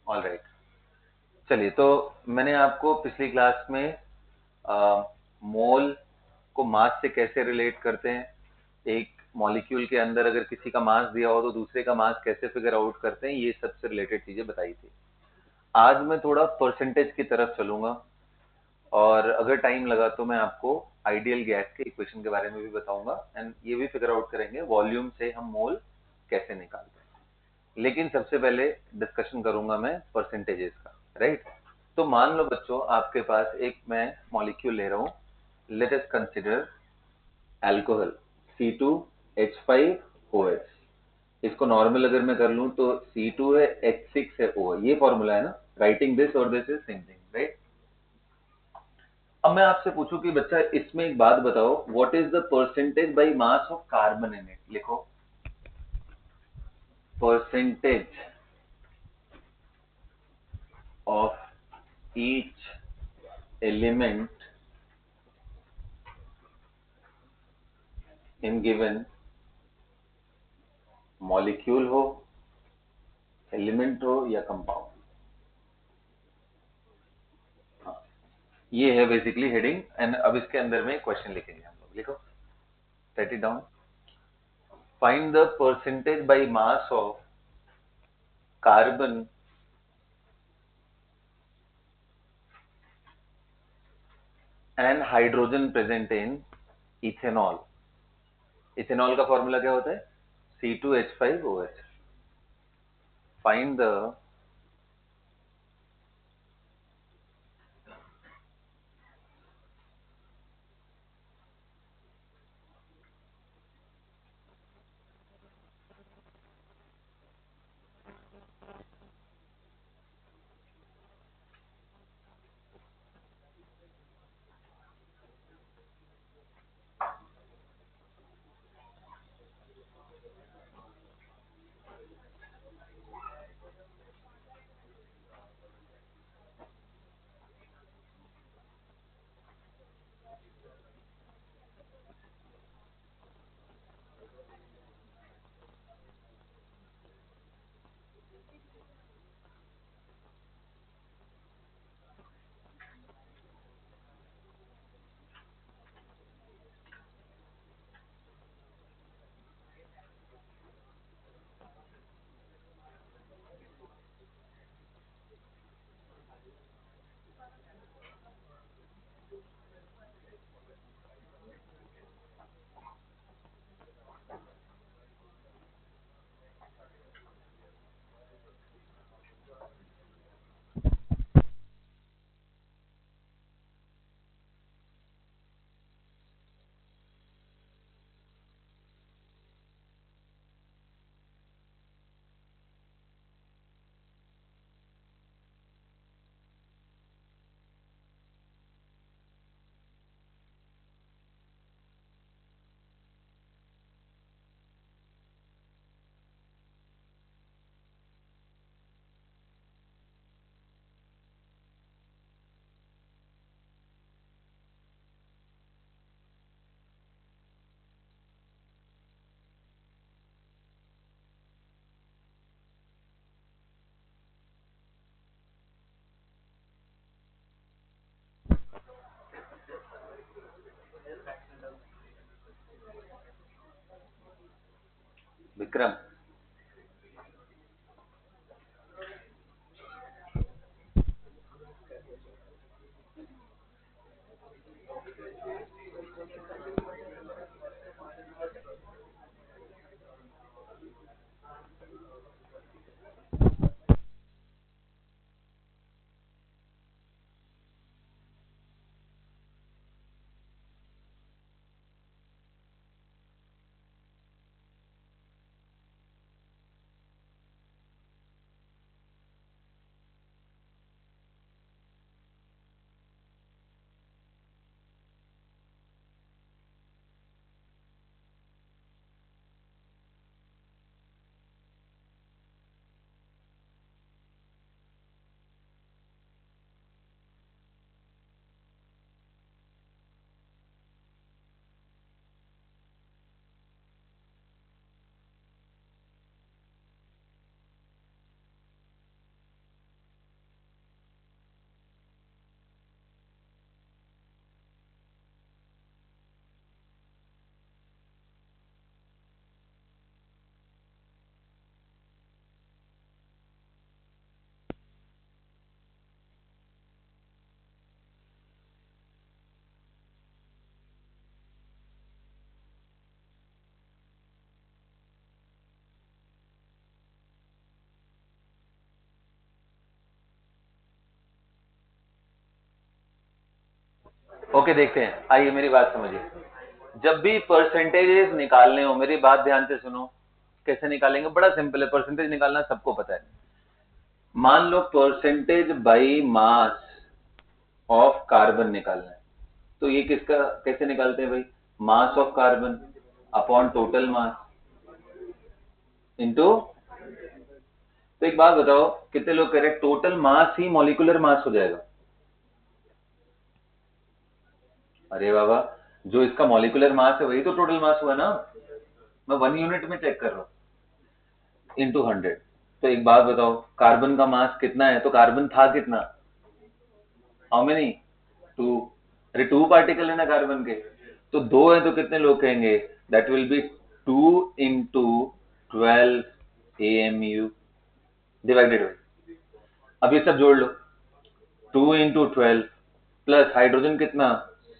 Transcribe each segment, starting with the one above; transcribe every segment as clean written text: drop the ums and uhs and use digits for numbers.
All right. चलिए, तो मैंने आपको पिछली क्लास में मोल को मास से कैसे रिलेट करते हैं, एक मॉलिक्यूल के अंदर अगर किसी का मास दिया हो तो दूसरे का मास कैसे फिगर आउट करते हैं, ये सबसे रिलेटेड चीजें बताई थी। आज मैं थोड़ा परसेंटेज की तरफ चलूंगा और अगर टाइम लगा तो मैं आपको आइडियल गैस के इक्वेशन के बारे में भी बताऊंगा एंड ये भी फिगर आउट करेंगे वॉल्यूम से हम मोल कैसे निकालते हैं। लेकिन सबसे पहले डिस्कशन करूंगा मैं परसेंटेजेस का, राइट। तो मान लो बच्चों, आपके पास एक मैं मॉलिक्यूल ले रहा हूं। Let us consider alcohol C2H5OH। इसको नॉर्मल अगर मैं कर लूं तो C2 है, H6 है, O है। ये फॉर्मूला है ना, राइटिंग दिस और this is same thing, right. अब मैं आपसे पूछूं कि बच्चा इसमें एक बात बताओ, what is the percentage by mass of carbon in it. लिखो percentage of each element in given molecule हो, एलिमेंट हो या कंपाउंड। ये है बेसिकली हेडिंग एंड अब इसके अंदर में क्वेश्चन लिखेंगे हम लोग। लिखो, right it down. Find the percentage by mass of carbon and hydrogen present in ethanol. Ethanol का फॉर्मूला क्या होता है? C2H5OH। Find the Vikram. Okay, देखते हैं, आइए मेरी बात समझिए। जब भी परसेंटेजेस निकालने हो, मेरी बात ध्यान से सुनो। कैसे निकालेंगे? बड़ा सिंपल है, परसेंटेज निकालना सबको पता है। मान लो percentage by mass of carbon निकालना है, तो ये किसका कैसे निकालते हैं भाई? Mass of carbon upon total mass into. तो एक बात बताओ, कितने लोग कह रहे हैं टोटल मास ही मॉलिक्यूलर मास हो जाएगा? अरे बाबा, जो इसका मॉलिक्यूलर मास है वही तो टोटल मास हुआ ना। मैं 1 यूनिट में चेक कर रहा हूँ, इंटू 100। तो एक बात बताओ, कार्बन का मास कितना है? तो कार्बन था कितना? How many? 2। अरे 2 पार्टिकल है ना कार्बन के, तो 2 है तो कितने लोग कहेंगे? That will be 2 into 12 AMU divided by. अब ये सब जोड़ लो, 2 इंटू 12 प्लस हाइड्रोजन कितना?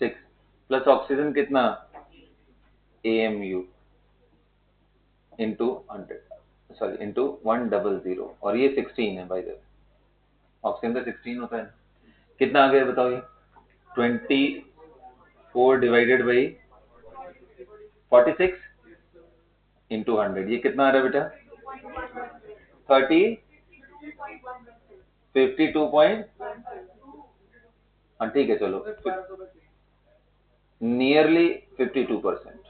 6 प्लस ऑक्सीजन कितना? AMU इंटू 100, सॉरी इंटू 100, और ये 16 है बाय द वे। ऑक्सीजन का 16 होता है ना। कितना आ गया बताओ ये? 24 डिवाइडेड बाई 46 इंटू 100, ये कितना आ रहा है बेटा? 30, 52 हाँ ठीक है, चलो नियरली 52%।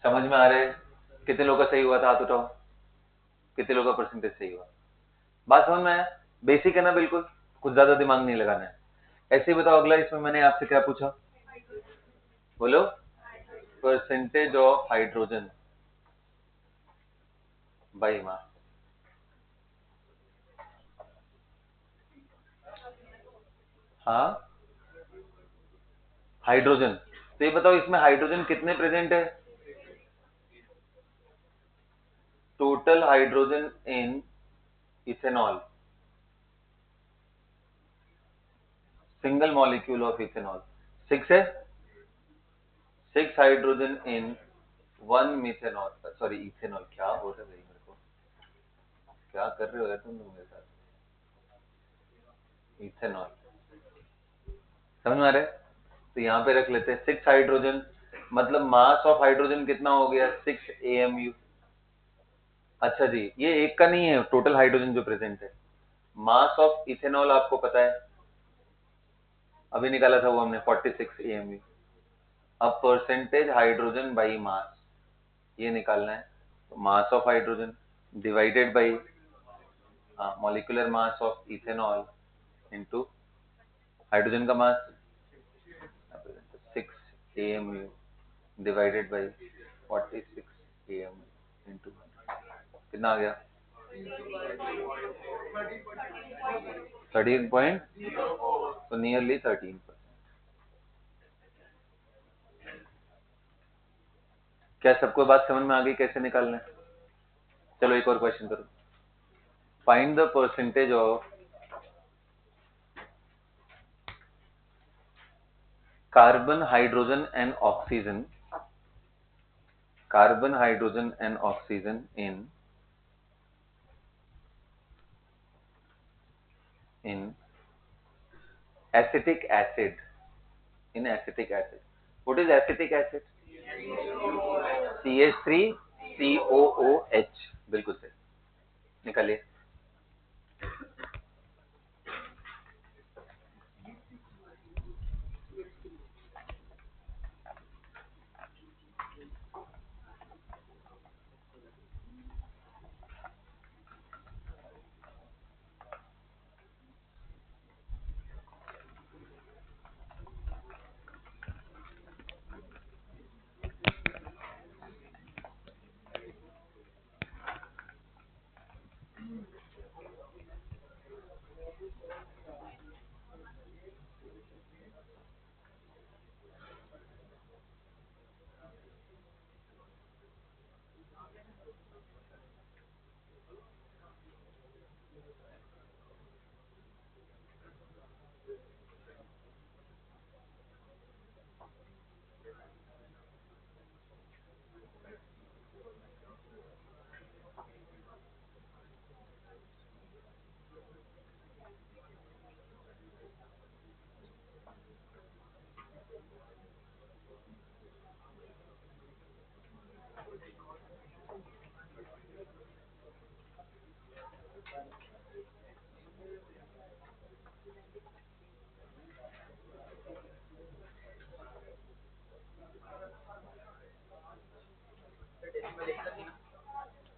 समझ में आ रहा है? कितने लोगों का सही हुआ था? हाथ उठाओ, कितने लोगों का परसेंटेज सही हुआ? बात समझ में आया? बेसिक है ना, बिल्कुल कुछ ज्यादा दिमाग नहीं लगाना है। ऐसे ही बताओ, अगला इसमें मैंने आपसे क्या पूछा? बोलो। Percentage of hydrogen by mass. हाँ, हाइड्रोजन। तो ये बताओ, इसमें हाइड्रोजन कितने प्रेजेंट है? Total hydrogen in ethanol, single molecule of ethanol 6 है। 6 hydrogen in 1 methanol, sorry ethanol, क्या बोल रहे भाई मेरे को, क्या कर रहे हो यार तुम लोग मेरे साथ? इथेनॉल, समझ में आ रहा है? तो यहाँ पे रख लेते हैं 6 हाइड्रोजन, मतलब मास ऑफ हाइड्रोजन कितना हो गया? 6 AMU। अच्छा जी, ये एक का नहीं है, टोटल हाइड्रोजन जो प्रेजेंट है। मास ऑफ इथेनॉल आपको पता है, अभी निकाला था वो हमने, 46 AMU। अब परसेंटेज हाइड्रोजन बाई मास, ये निकालना है। तो मास of hydrogen divided by molecular mass of ethanol into hydrogen का मास 6 AMU divided by 46 AMU into, कितना आ गया? 13 पॉइंट, तो नियरली 13%। क्या सबको बात समझ में आ गई कैसे निकालना है? चलो एक और क्वेश्चन करो। Find the percentage of carbon hydrogen and oxygen, carbon hydrogen and oxygen in acetic acid, in acetic acid. What is acetic acid? CH3COOH, बिल्कुल सही, निकालिए।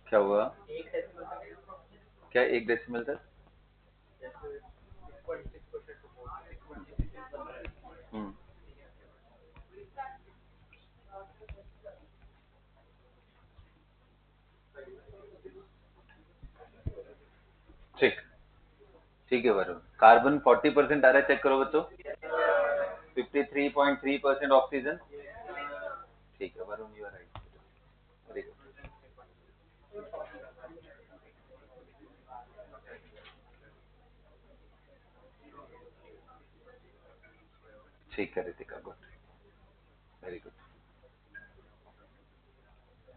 क्या हुआ? क्या 1 डेसिमल तक? हम्म, ठीक ठीक है वरुण। कार्बन 40% आ रहा है, चेक करो बच्चों। 53.3% ऑक्सीजन। ठीक है Varun, you are right. Very good. ठीक है रितिका, गुड, वेरी गुड।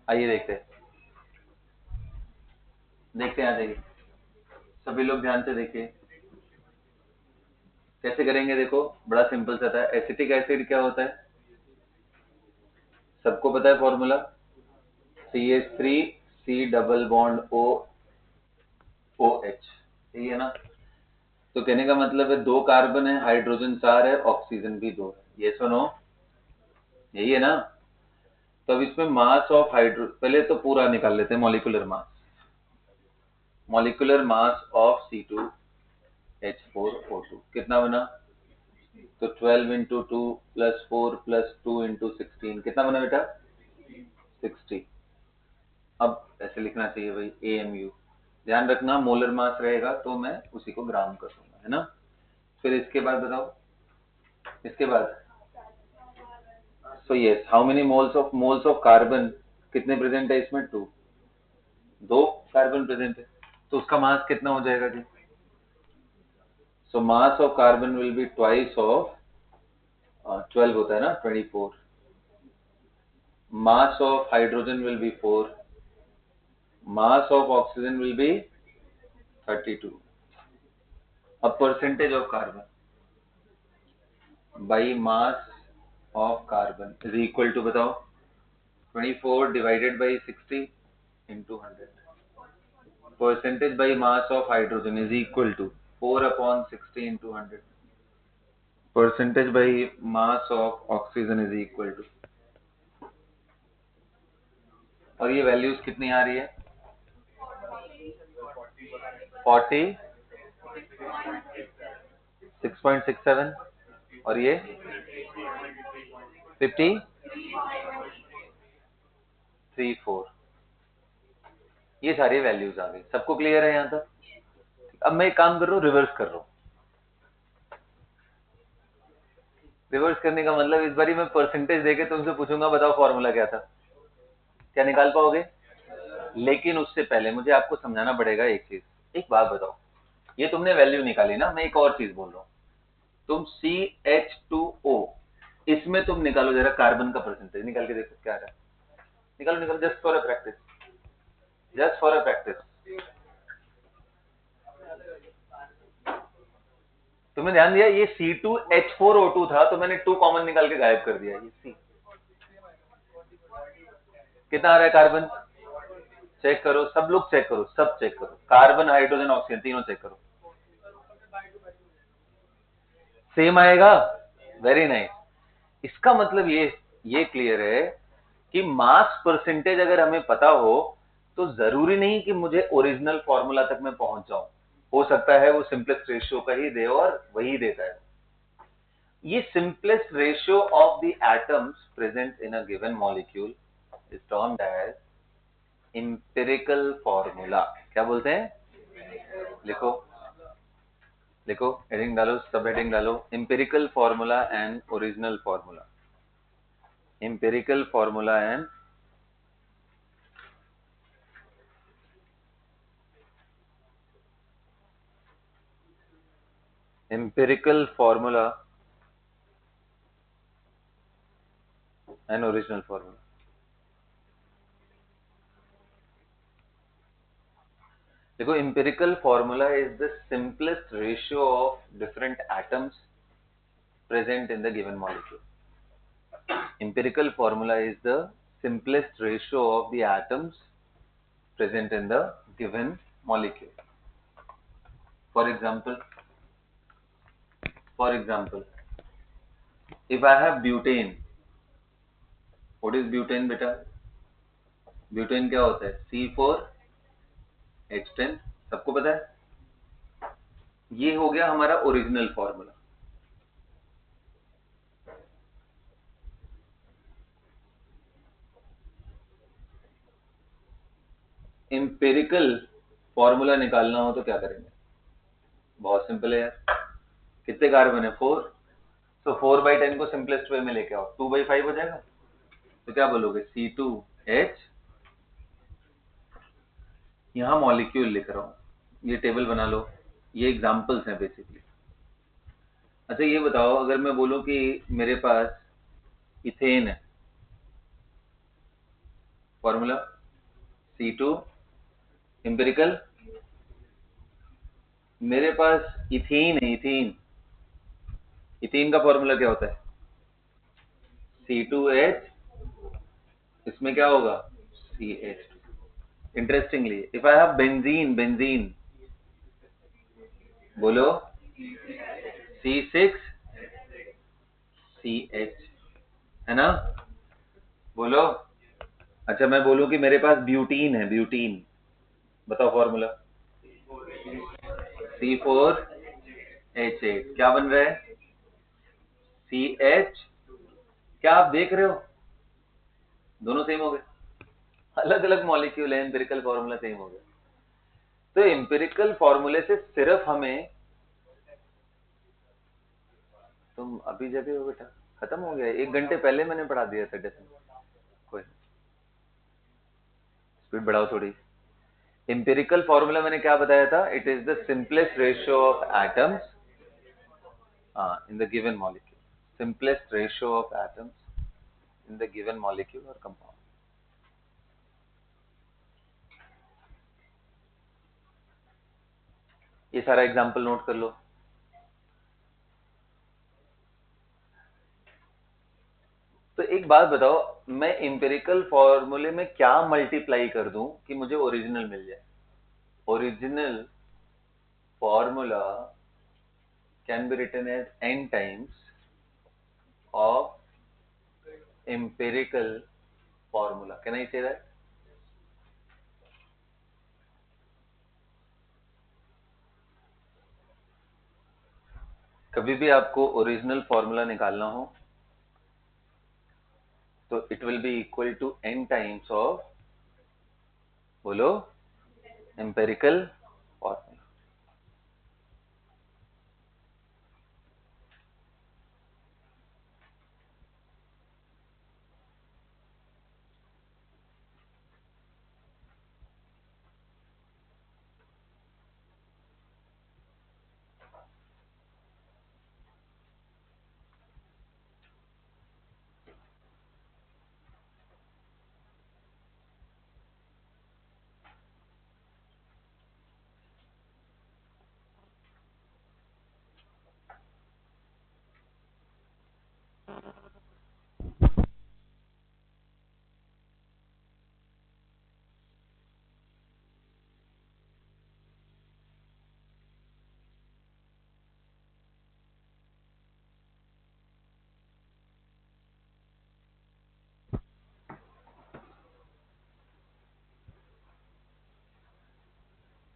आइए देखते हैं, देखते हैं, आ जाइए सभी लोग, ध्यान से देखिए कैसे करेंगे। देखो बड़ा सिंपल सा था। एसिटिक एसिड क्या होता है? सबको पता है formula, CH3 C double bond O OH, यही है ना? तो कहने का मतलब है 2 कार्बन है, हाइड्रोजन 4 है, ऑक्सीजन भी 2 है। ये सुनो, यही है ना? तो अब इसमें मास ऑफ हाइड्रो, पहले तो पूरा निकाल लेते हैं, molecular mass. Molecular mass of C2H4O2 कितना बना? तो 12 इंटू 2 प्लस 4 प्लस 2 इंटू 16 कितना बना बेटा? 60। अब ऐसे लिखना चाहिए भाई, AMU। ध्यान रखना मोलर मास रहेगा तो मैं उसी को ग्राम कर दूंगा, है ना? फिर इसके बाद बताओ, इसके बाद so yes, how many moles of carbon कितने प्रेजेंट है इसमें? 2, 2 कार्बन प्रेजेंट है, तो उसका मास कितना हो जाएगा जी? So mass of carbon will be twice of 12 होता है ना, 24। Mass of hydrogen will be 4, mass of oxygen will be 32. अब percentage of carbon by mass of carbon is equal to, बताओ, 24 divided by 60 into 100. Percentage by mass of hydrogen is equal to 4 upon 60 into 100. Percentage by mass of oxygen is equal to, और ये values कितनी आ रही है? 40, 6.67, और ये 50.34। ये सारी वैल्यूज आ गई, सबको क्लियर है यहाँ तक? अब मैं एक काम कर रहा हूँ, रिवर्स कर रहा हूँ। रिवर्स करने का मतलब इस बारी मैं परसेंटेज देके तुमसे पूछूंगा, बताओ फॉर्मूला क्या था, क्या निकाल पाओगे? लेकिन उससे पहले मुझे आपको समझाना पड़ेगा एक चीज। एक बात बताओ, ये तुमने वैल्यू निकाली ना, मैं एक और चीज बोल रहा हूँ। तुम CH2O, इसमें तुम निकालो जरा कार्बन का परसेंटेज, निकाल के देखो क्या आ रहा है। निकालो निकालो, just for a practice, just for a practice. तुमने ध्यान दिया, ये C2H4O2 था, तो मैंने 2 कॉमन निकाल के गायब कर दिया। ये C कितना आ रहा है कार्बन? चेक करो, सब लोग चेक करो, सब चेक करो, कार्बन हाइड्रोजन ऑक्सीजन तीनों चेक करो, सेम आएगा। Very nice. इसका मतलब ये क्लियर है कि मास परसेंटेज अगर हमें पता हो तो जरूरी नहीं कि मुझे ओरिजिनल फॉर्मूला तक मैं पहुंच जाऊं, हो सकता है वो सिंपलेस्ट रेशियो का ही दे और वही देता है। ये simplest ratio of the atoms present in a given molecule is termed as empirical formula. क्या बोलते हैं? लिखो, लिखो, हेडिंग डालो, सब हेडिंग डालो, empirical formula and original formula. empirical formula and empirical formula and original formula। देखो, empirical formula is the simplest ratio of different atoms present in the given molecule। empirical formula is the simplest ratio of the atoms present in the given molecule। for example if I have butane, what is butane बेटा? butane क्या होता है? C4 H10 सबको पता है। ये हो गया हमारा ओरिजिनल फॉर्मूला। एम्पिरिकल फॉर्मूला निकालना हो तो क्या करेंगे? बहुत सिंपल है यार। कितने कार्बन है? 4। तो 4/10 को सिंपलेस्ट वे में लेके आओ, 2/5 हो जाएगा। तो क्या बोलोगे? C2H। यहाँ मॉलिक्यूल लिख रहा हूँ, ये टेबल बना लो, ये एग्जाम्पल्स हैं बेसिकली। अच्छा ये बताओ, अगर मैं बोलूं कि मेरे पास इथेन है, फॉर्मूला C2 एम्पिरिकल। मेरे पास इथीन है, इथीन। इथीन का फॉर्मूला क्या होता है? C2H, इसमें क्या होगा? CH। Interestingly if I have benzene, benzene बोलो C6CH, है ना? बोलो। अच्छा मैं बोलूं कि मेरे पास ब्यूटीन है, ब्यूटीन, बताओ फॉर्मूला। C4H8, क्या बन रहा है? CH। क्या आप देख रहे हो? दोनों सेम हो गए। अलग अलग मॉलिक्यूल है, एम्पिरिकल फॉर्मूला सेम हो गया। तो एम्पिरिकल फॉर्मूले से सिर्फ हमें, तुम अभी जगह हो बेटा, खत्म हो गया, 1 घंटे पहले मैंने पढ़ा दिया था डेफिनेट। कोई स्पीड बढ़ाओ थोड़ी। एम्पिरिकल फॉर्मूला मैंने क्या बताया था? It is the simplest ratio of atoms in the given molecule. Simplest ratio of atoms in the given molecule or compound. ये सारा एग्जाम्पल नोट कर लो। तो एक बात बताओ, मैं एम्पिरिकल फॉर्मूले में क्या मल्टीप्लाई कर दूं कि मुझे ओरिजिनल मिल जाए? Original formula can be written as n times of empirical formula. Can I say that? कभी भी आपको ओरिजिनल फॉर्मूला निकालना हो तो it will be equal to n times of, बोलो, एम्पेरिकल फॉर्मूला।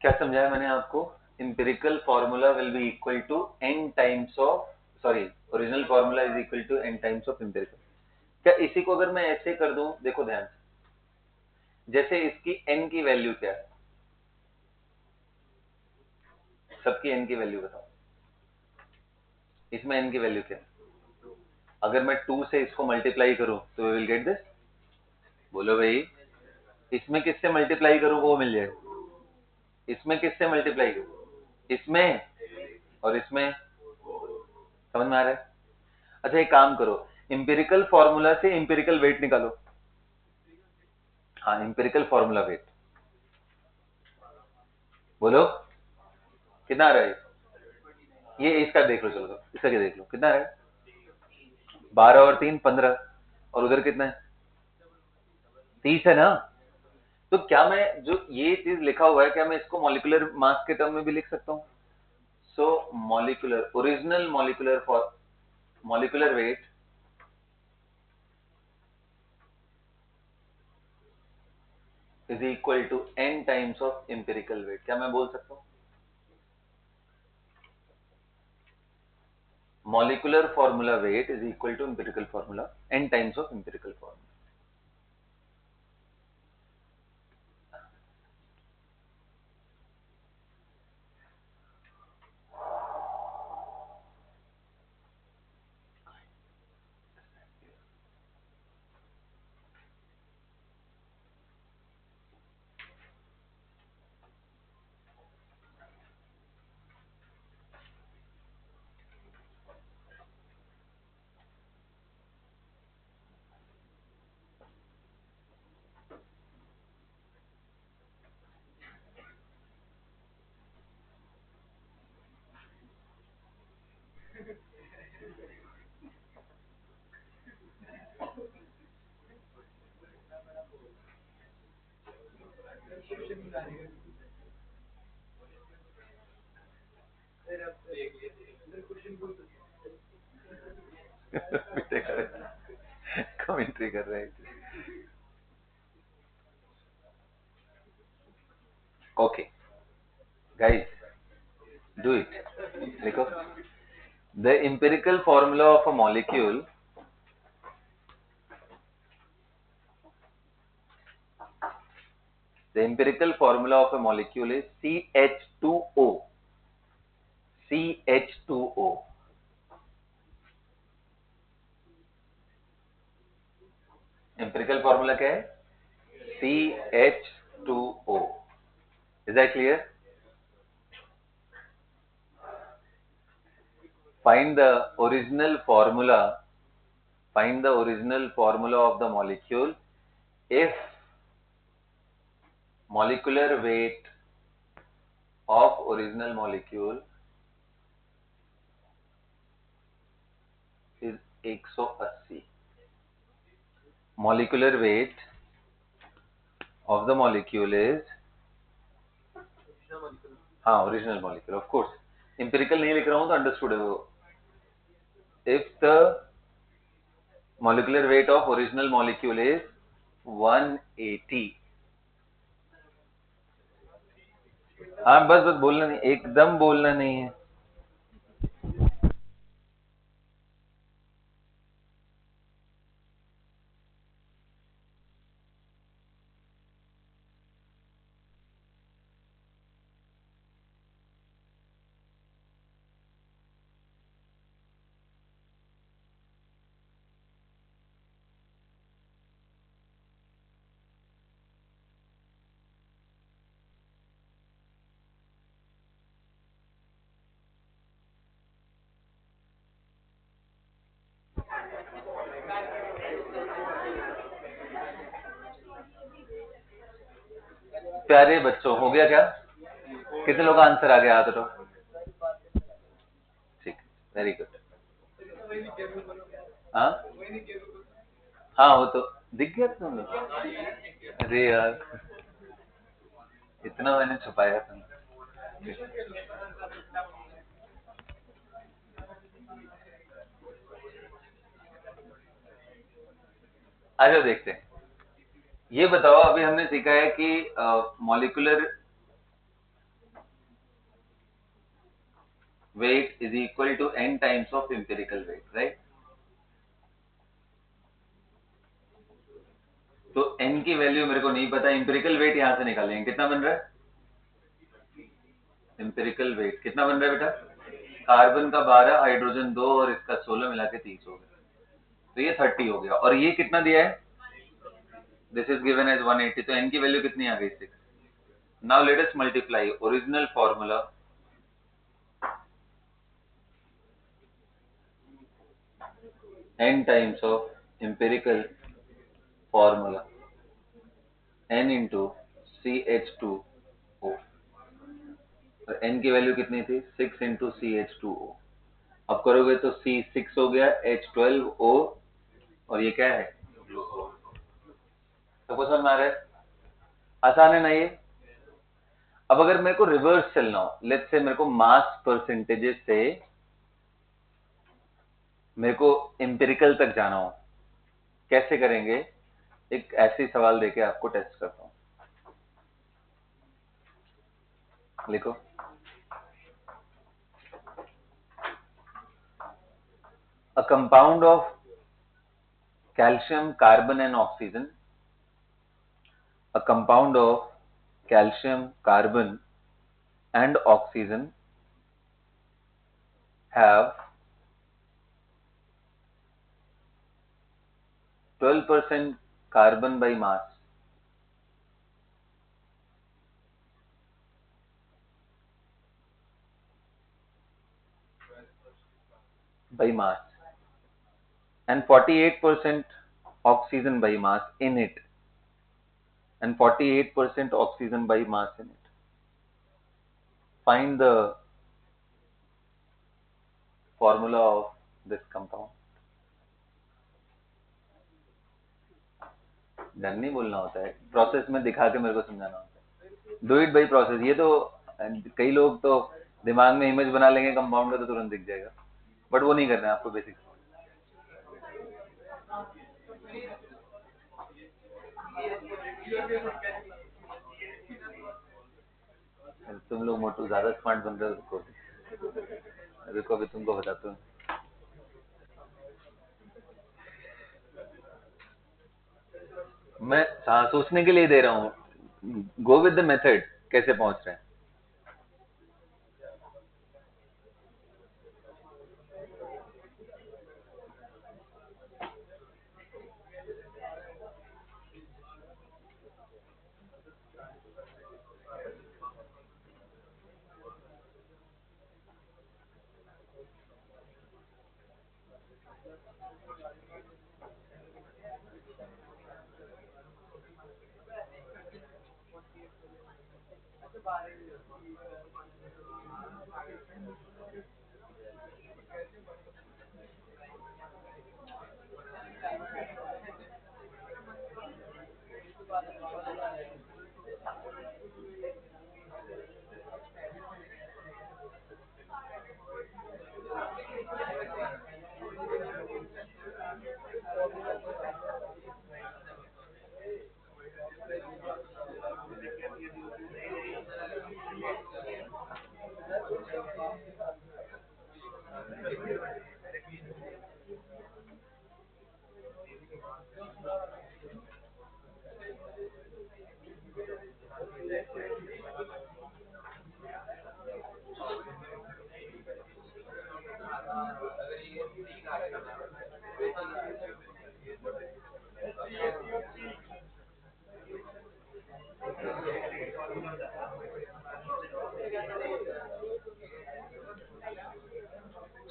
क्या समझाया मैंने आपको? Empirical formula will be equal to n times of, sorry, original formula is equal to n times of empirical. क्या इसी को अगर मैं ऐसे कर दूं, देखो ध्यान से, जैसे इसकी n की वैल्यू क्या है? सबकी n की वैल्यू बताओ। इसमें n की वैल्यू क्या है? अगर मैं 2 से इसको मल्टीप्लाई करूं तो वी विल गेट दिस। बोलो भाई। इसमें किससे मल्टीप्लाई करूं वो मिल जाए? इसमें किससे मल्टीप्लाई करूं? इसमें और इसमें। समझ में आ रहा है? अच्छा एक काम करो, इंपेरिकल फॉर्मूला से इंपेरिकल वेट निकालो। हाँ, इंपेरिकल फॉर्मूला वेट बोलो कितना आ रहा है? ये इसका देख लो, चलो इसका क्या देख लो, कितना है? 12 और 3 15, और उधर कितना है? 30 है ना? तो क्या मैं जो ये चीज लिखा हुआ है, क्या मैं इसको मॉलिक्यूलर मास के टर्म में भी लिख सकता हूँ? So molecular, original molecular for molecular weight is equal to n times of empirical weight. क्या मैं बोल सकता हूं? Molecular formula weight is equal to empirical formula n times of empirical formula. Commentary कर रहे हैं। Okay guys, do it. देखो, the empirical formula of a molecule is CH2O। CH2O। Empirical formula क्या है? CH2O। Is that clear? Find the original formula. Find the original formula of the molecule if molecular weight of original molecule is 180। Molecular weight of the molecule is, हाँ original molecule, of course empirical नहीं लिख रहा हूं तो understood है वो। If the molecular weight of original molecule is 180। हाँ बस बस बोलना नहीं, एकदम बोलना नहीं है। प्यारे बच्चों, हो गया क्या? कितने लोग का आंसर आ गया? हाथ उठाओ। ठीक, वेरी गुड। हाँ हाँ, वो तो दिख गया तुम्हें। अरे यार, इतना मैंने छुपाया था। आ जाओ देखते हैं। ये बताओ, अभी हमने सीखा है कि molecular weight is equal to n times of empirical weight, right? तो n की वैल्यू मेरे को नहीं पता, एम्पिरिकल वेट यहां से निकालेंगे। कितना बन रहा है एम्पिरिकल वेट? कितना बन रहा है बेटा? कार्बन का 12, हाइड्रोजन 2 और इसका 16 मिला के 30 हो गया। तो ये 30 हो गया। और ये कितना दिया है? This is given as 180। तो n की वैल्यू कितनी आ गई? 6। Now let us multiply original formula n times of empirical formula n into CH2O। और n की वैल्यू कितनी थी? 6 इंटू CH2O। अब करोगे तो C6 हो गया, H12O, और ये क्या है? सबको समझ में आ रहा है? आसान है ना ये? अब अगर मेरे को रिवर्स चलना हो, लेट्स से मेरे को मास परसेंटेजेस से मेरे को एम्पिरिकल तक जाना हो, कैसे करेंगे? एक ऐसे सवाल देके आपको टेस्ट करता हूं। लिखो, a compound of calcium, carbon and oxygen, a compound of calcium, carbon and oxygen have 12% carbon by mass. By mass and 48% oxygen by mass in it, and 48% oxygen by mass in it. Find the formula of this compound. Done नहीं बोलना होता है, process में दिखा के मेरे को समझाना होता है. Do it by process. ये तो कई लोग तो दिमाग में इमेज बना लेंगे कंपाउंड का तो तुरंत दिख जाएगा, बट वो नहीं करना है आपको. बेसिक तुम लोग मोटू ज्यादा स्मार्ट बन रहे हो. रुको अभी तुमको बताता हूँ. मैं सोचने के लिए दे रहा हूँ. Go with the method. कैसे पहुंच रहे हैं.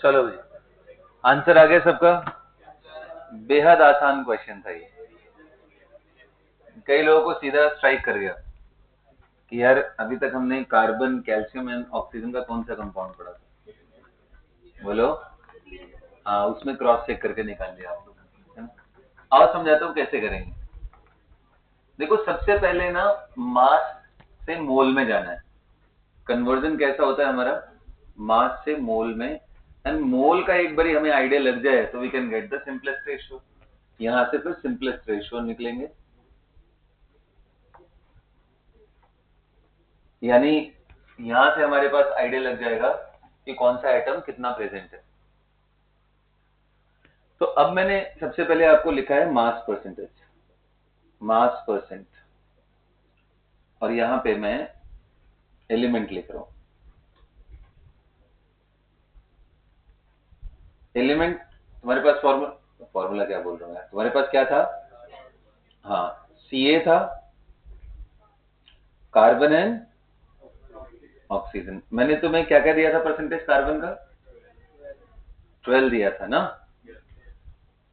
चलो जी, आंसर आ गया सबका. बेहद आसान क्वेश्चन था ये. कई लोगों को सीधा स्ट्राइक कर गया कि यार अभी तक हमने कार्बन, कैल्शियम एंड ऑक्सीजन का कौन सा कंपाउंड पढ़ा था. बोलो. हाँ, उसमें क्रॉस चेक करके निकाल लिया आप लोग, है ना. और समझाता हूँ कैसे करेंगे. देखो, सबसे पहले ना मास से मोल में जाना है. कन्वर्जन कैसा होता है हमारा, मास से मोल में. एंड मोल का एक बारी हमें आइडिया लग जाए तो we can get the simplest ratio. यहां से फिर सिंपलेस्ट रेशियो निकलेंगे. यानी यहां से हमारे पास आइडिया लग जाएगा कि कौन सा एटम कितना प्रेजेंट है. तो अब मैंने सबसे पहले आपको लिखा है मास परसेंटेज, मास परसेंट, और यहां पे मैं एलिमेंट लिख रहा हूं. एलिमेंट तुम्हारे पास फॉर्मूला क्या बोल रहा हूं यार, तुम्हारे पास क्या था. हाँ, Ca था, कार्बन एंड ऑक्सीजन. मैंने तुम्हें क्या क्या दिया था परसेंटेज कार्बन का, 12 दिया था ना.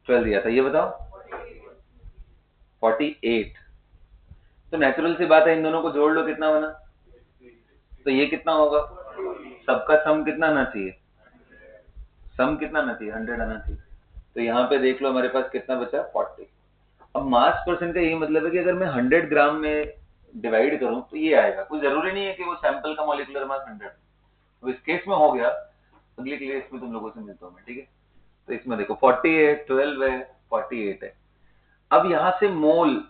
12 दिया था. ये बताओ 48. तो नेचुरल सी बात है, इन दोनों को जोड़ लो, कितना बना. तो ये कितना होगा, सबका सम कितना आना चाहिए, सम कितना आना चाहिए, 100 आना चाहिए. तो यहाँ पे देख लो हमारे पास कितना बचा, 40. अब मास परसेंट का यही मतलब है कि अगर मैं 100 ग्राम में डिवाइड करूं तो ये आएगा. कोई जरूरी नहीं है कि वो सैंपल का मॉलिक्यूलर मास 100. तो इस केस में हो गया. अगली केस में तुम लोगों से मिलता हूं मैं, ठीक है. तो इसमें देखो 40 है, 12 है, 48 है. अब यहां से मोल,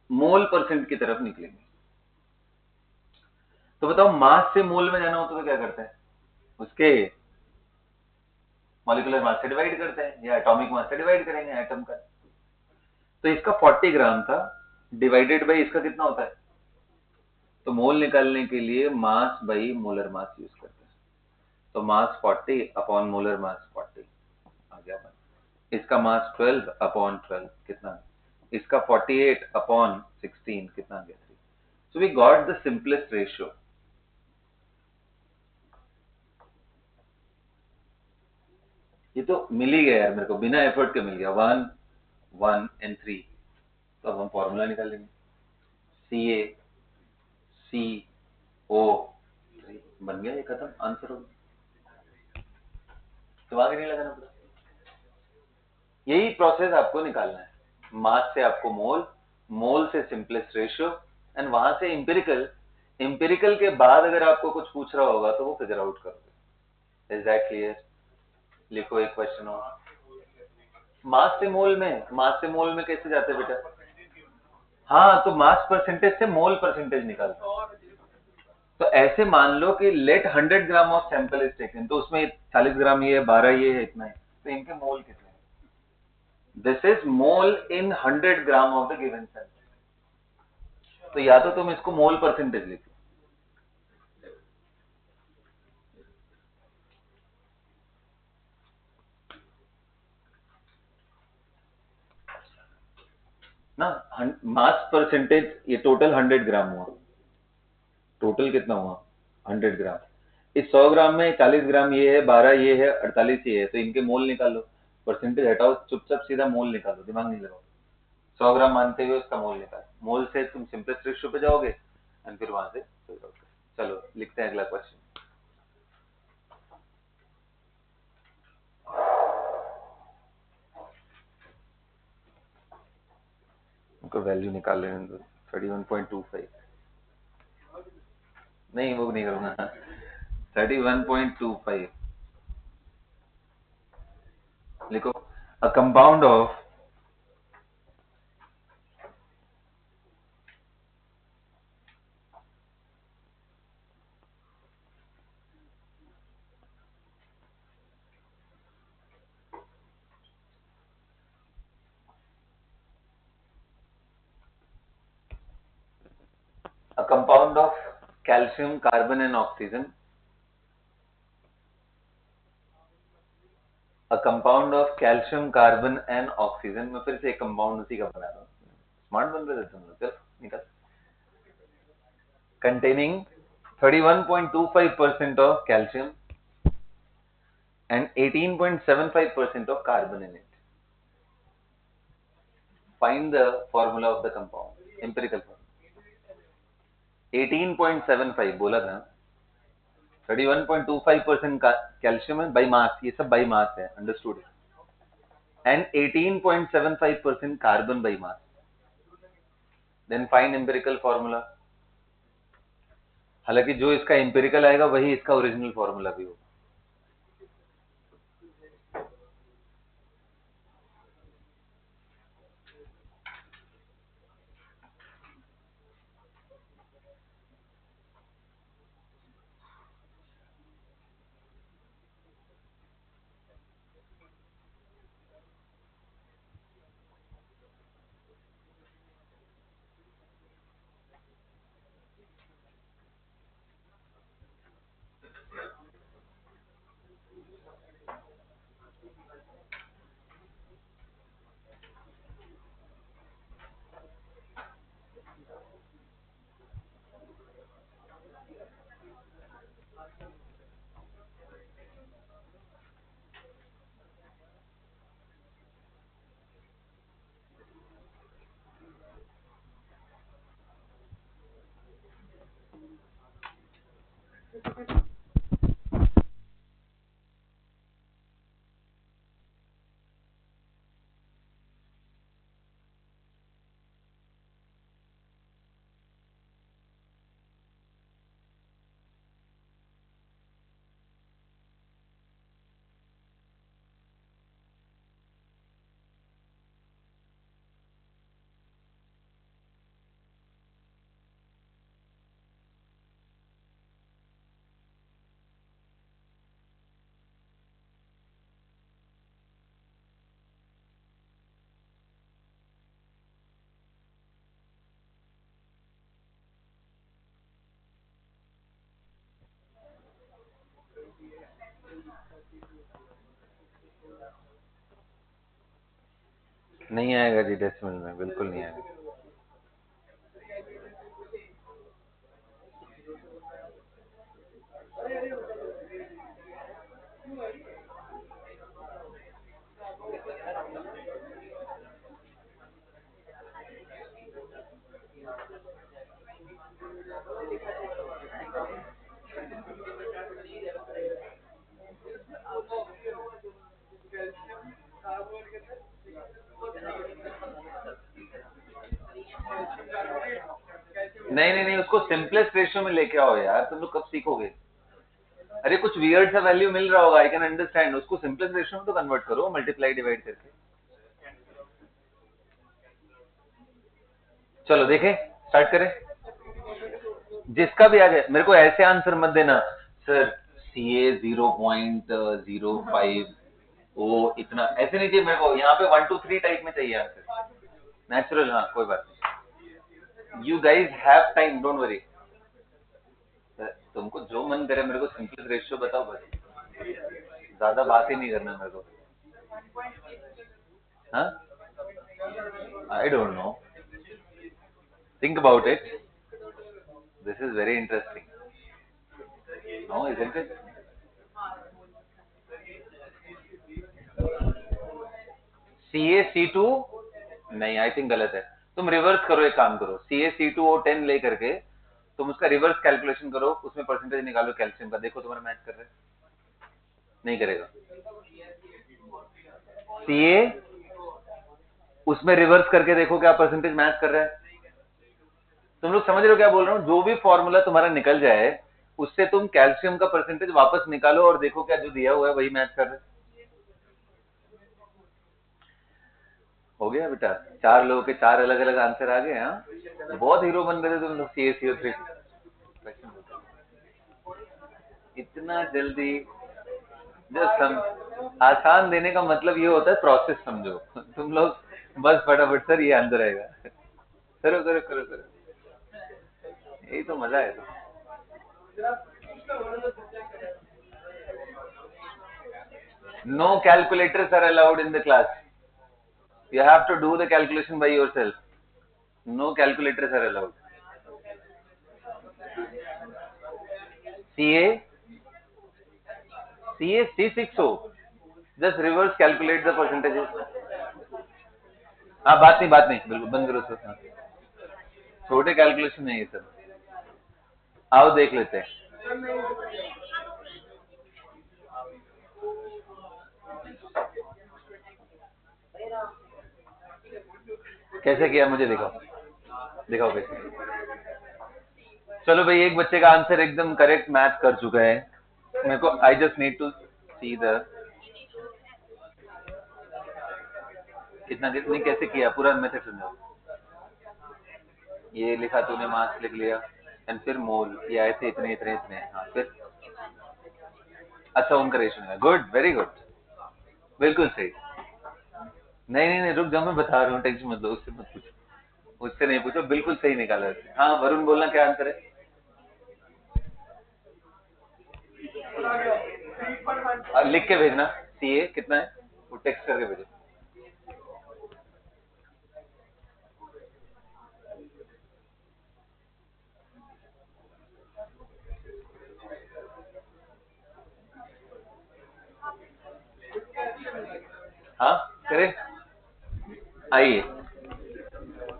मोल परसेंट की तरफ निकलेंगे. तो बताओ मास से मोल में जाना हो तो क्या करते हैं, उसके मॉलिक्यूलर मास से डिवाइड करते हैं या एटॉमिक मास से डिवाइड करेंगे एटम का। तो इसका 40 ग्राम था, डिवाइडेड बाई इसका कितना होता है, तो मोल निकालने के लिए mass by molar mass use करते हैं। तो मास 40 अपॉन मोलर मास 40 आ गया बन। इसका मास 12 अपॉन 12 कितना, इसका 48 अपॉन 16 कितना आ गया 3। So we got the simplest ratio. ये तो मिल ही गया यार मेरे को, बिना एफर्ट के मिल गया, 1 1 एंड 3। तो अब हम फॉर्मूला निकाल लेंगे, CaCO3 बन गया, ये खत्म, आंसर हो गया, दिमाग ही नहीं लगाना पड़ा। यही प्रोसेस आपको निकालना है, मास से आपको मोल, मोल से सिंपलेस्ट रेशियो, एंड वहां से इंपेरिकल, इंपेरिकल के बाद अगर आपको कुछ पूछ रहा होगा तो वो फिगर आउट करोगे। Is that clear? लिखो एक क्वेश्चन और। मास से मोल में, मास से मोल में कैसे जाते बेटा? हाँ, तो मास परसेंटेज से मोल परसेंटेज निकालते हैं। तो ऐसे मान लो कि let 100 gram of sample is taken, तो उसमें 40 ग्राम ये है, 12 ये है, इतना है, तो इनके मोल कितने हैं? This is mole in 100 gram of the given sample. तो या तो तुम इसको मोल परसेंटेज लिखो ना, मास परसेंटेज, ये टोटल 100 ग्राम हुआ, टोटल कितना हुआ 100 ग्राम। इस 100 ग्राम में 40 ग्राम ये है, 12 ये है, 48 ये है, तो इनके मोल निकाल लो, परसेंटेज हटाओ, चुपचाप सीधा मोल निकालो, दिमाग नहीं लगाओ। 100 ग्राम मानते हुए उसका मोल निकाल, मोल से तुम सिंपलेस्ट रेशियो पे जाओगे एंड फिर वहां से फिगर आउट करो। चलो लिखते हैं अगला क्वेश्चन। उनको वैल्यू निकाल लेने दो, 31.25, नहीं वो नहीं करूंगा, 31.25 लिखो। A compound of a compound of calcium, carbon and oxygen, a compound of calcium, carbon and oxygen। मैं फिर से एक कंपाउंड उसी का बना रहा हूँ, स्मार्ट बन रहे थे तुम लोग, चल निकाल। containing 31.25% of calcium and 18.75% of carbon in it. Find the formula of the compound, empirical formula। 18.75 बोला था, 31.25% कैल्शियम है बाई मास, ये सब बाई मास है, understood, and 18.75% carbon by mass. Then find empirical formula. हालांकि जो इसका एम्पिरिकल आएगा वही इसका ओरिजिनल फॉर्मूला भी होगा। नहीं आएगा जी, डेसिमल में बिल्कुल नहीं आएगा। नहीं नहीं नहीं, उसको सिंपलेस्ट रेशियो में लेके आओ यार, तुम लोग कब सीखोगे? अरे कुछ वियर्ड सा वैल्यू मिल रहा होगा, आई कैन अंडरस्टैंड, उसको सिंपलेस्ट रेशियो में तो कन्वर्ट करो, मल्टीप्लाई डिवाइड करके। चलो देखें, स्टार्ट करें। जिसका भी आ जाए, मेरे को ऐसे आंसर मत देना सर, CA 0.05 वो इतना, ऐसे नहीं चाहिए मेरे को, यहाँ पे 1 2 3 टाइप में चाहिए आंसर, नेचुरल। हाँ कोई बात नहीं, you guys have time, don't worry. तुमको जो मन करे, मेरे को सिंपल रेशियो बताओ बस, ज्यादा बात ही नहीं करना मेरे को। हाँ, I don't know, think about it, this is very interesting. No isn't it? CaC2 नहीं, आई थिंक गलत है। तुम रिवर्स करो, एक काम करो, CaC2O10 ले करके तुम उसका रिवर्स कैलकुलेशन करो, उसमें परसेंटेज निकालो कैल्शियम का, देखो तुम्हारा मैच कर रहा है। नहीं करेगा। Ca उसमें रिवर्स करके देखो क्या परसेंटेज मैच कर रहा है। तुम लोग समझ रहे हो क्या बोल रहा हूँ? जो भी फॉर्मूला तुम्हारा निकल जाए, उससे तुम कैल्शियम का परसेंटेज वापस निकालो और देखो क्या जो दिया हुआ है वही मैच कर रहा है। हो गया बेटा, 4 लोगों के 4 अलग अलग आंसर आ गए। हाँ, बहुत हीरो बन रहे थे तुम लोग CaCO3। इतना जल्दी? जो आसान देने का मतलब ये होता है प्रोसेस समझो। तुम लोग बस फटाफट सर ये आंसर आएगा, करो करो करो करो, यही तो मजा है। No calculators are allowed in the class, you have to do the calculation by yourself, no calculators are allowed। CA C6 हो, just reverse calculate the percentages। हाँ बात नहीं बिल्कुल बंद करो सर। हाँ, छोटे कैलकुलेशन है ये सब, आओ देख लेते हैं। कैसे किया मुझे दिखाओ, दिखाओ कैसे। चलो भाई, एक बच्चे का आंसर एकदम करेक्ट मैच कर चुका है, मेरे को I just need to see the कितना कितने कैसे किया, पूरा मेथड समझाओ। ये लिखा तूने, मास लिख लिया, एंड फिर मोल, ये आए थे इतने इतने इतने। हाँ फिर अच्छा उनका रेशो है, गुड, वेरी गुड, बिल्कुल सही। नहीं नहीं नहीं, रुक जाओ, मैं बता रहा हूँ, टेंशन मत लो, उससे मत पूछो, उससे नहीं पूछो, बिल्कुल सही निकाला उसने। हाँ वरुण, बोलना क्या आंसर है? लिख के भेजना, CA कितना है वो टेक्स्ट करके भेजो। हाँ करे, आइए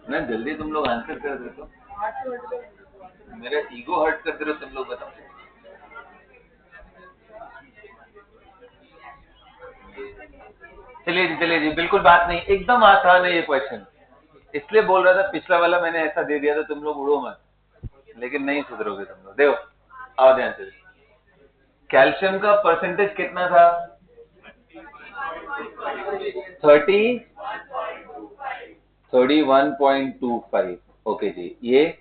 ना, जल्दी तुम लोग आंसर कर दे तो, मेरा ईगो हर्ट कर दे रहे हो तुम लोग, बताओ। चलिए जी, बिल्कुल बात नहीं, एकदम आसान है ये क्वेश्चन, इसलिए बोल रहा था पिछला वाला मैंने ऐसा दे दिया था, तुम लोग उड़ो मत, लेकिन नहीं सुधरोगे तुम लोग, देखो आओ ध्यान से। कैल्शियम का परसेंटेज कितना था? 30 31.25। ओके जी, ये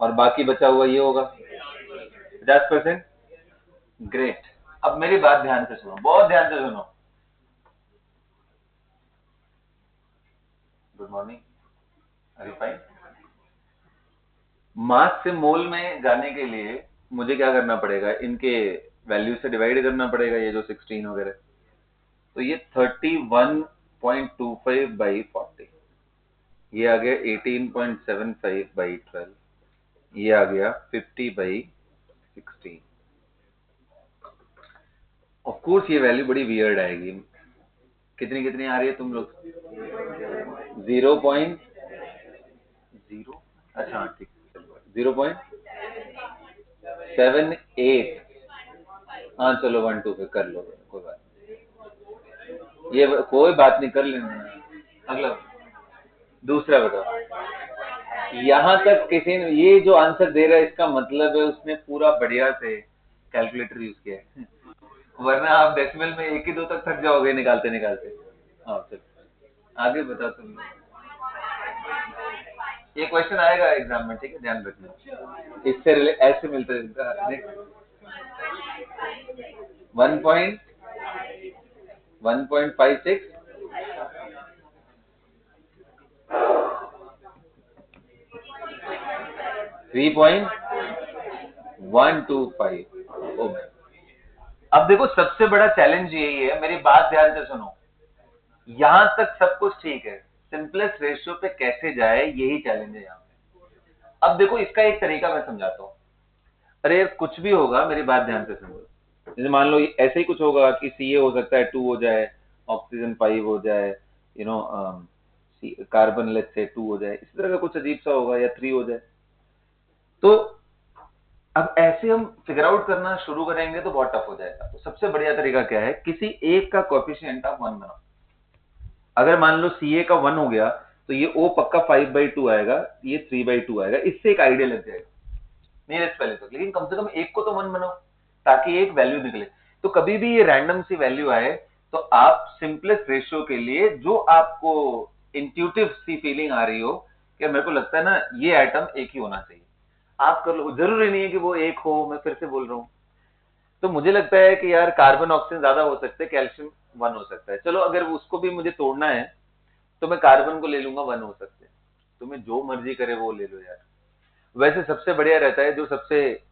और बाकी बचा हुआ ये होगा 50%। ग्रेट। अब मेरी बात ध्यान से सुनो, बहुत ध्यान से सुनो। Good morning, are you fine? Mass से मोल में जाने के लिए मुझे क्या करना पड़ेगा, इनके वैल्यू से डिवाइड करना पड़ेगा, ये जो 16 वगैरह, तो ये 31.25 बाई 40, ये आ गया 18.75 बाई 12, ये आ गया 50 बाई 16। ऑफ कोर्स ये वैल्यू बड़ी वियर्ड आएगी। कितनी कितनी आ रही है तुम लोग? 0.0, अच्छा हाँ ठीक, 0.78, हाँ चलो 1 2 पे कर लो, कोई बात नहीं, ये कोई बात नहीं, कर लेना। अगला दूसरा बताओ। यहाँ तक किसी ने ये जो आंसर दे रहा है इसका मतलब है उसने पूरा बढ़िया से कैलकुलेटर यूज किया है, वरना आप डेसिमल में 1 ही 2 तक थक जाओगे निकालते निकालते। हाँ चलो आगे बताओ तुम लोग। ये क्वेश्चन आएगा एग्जाम में, ठीक है, ध्यान रखना, इससे ऐसे मिलता है। नेक्स्ट 1.56, 3.125। अब देखो सबसे बड़ा चैलेंज यही है, मेरी बात ध्यान से सुनो, यहां तक सब कुछ ठीक है, सिंपलेस्ट रेशियो पे कैसे जाए यही चैलेंज है यहाँ पे। अब देखो इसका एक तरीका मैं समझाता हूँ। अरे कुछ भी होगा, मेरी बात ध्यान से सुनो। जैसे मान लो ऐसे ही कुछ होगा कि Ca हो सकता है 2 हो जाए, ऑक्सीजन 5 हो जाए, यू नो कार्बन लेट से 2 हो जाए, इसी तरह का कुछ अजीब सा होगा, या 3 हो जाए। तो अब ऐसे हम फिगर आउट करना शुरू करेंगे तो बहुत टफ हो जाएगा। तो सबसे बढ़िया तरीका क्या है, किसी एक का कोएफिशिएंट आप 1 बनाओ। अगर मान लो Ca का 1 हो गया तो ये O पक्का 5/2 आएगा, ये 3/2 आएगा, इससे एक आइडिया लग जाएगा नियरेस्ट वैल्यू तक। लेकिन कम से कम एक को तो 1 बनाओ ताकि एक वैल्यू निकले। तो कभी भी ये रैंडम सी वैल्यू आए तो आप सिंपलेस्ट रेशियो के लिए जो आपको इंट्यूटिव सी फीलिंग आ रही हो कि मेरे को लगता है ना ये आइटम एक ही होना चाहिए, आप कर लो। जरूरी नहीं है कि वो एक हो, मैं फिर से बोल रहा हूँ। तो मुझे लगता है कि यार कार्बन ऑक्सीजन ज्यादा हो सकते हैं, कैल्शियम 1 हो सकता है। चलो अगर उसको भी मुझे तोड़ना है तो मैं कार्बन को ले लूंगा, 1 हो सकते हैं। तुम्हें जो मर्जी करे वो ले लो यार। वैसे सबसे बढ़िया रहता है जो सबसे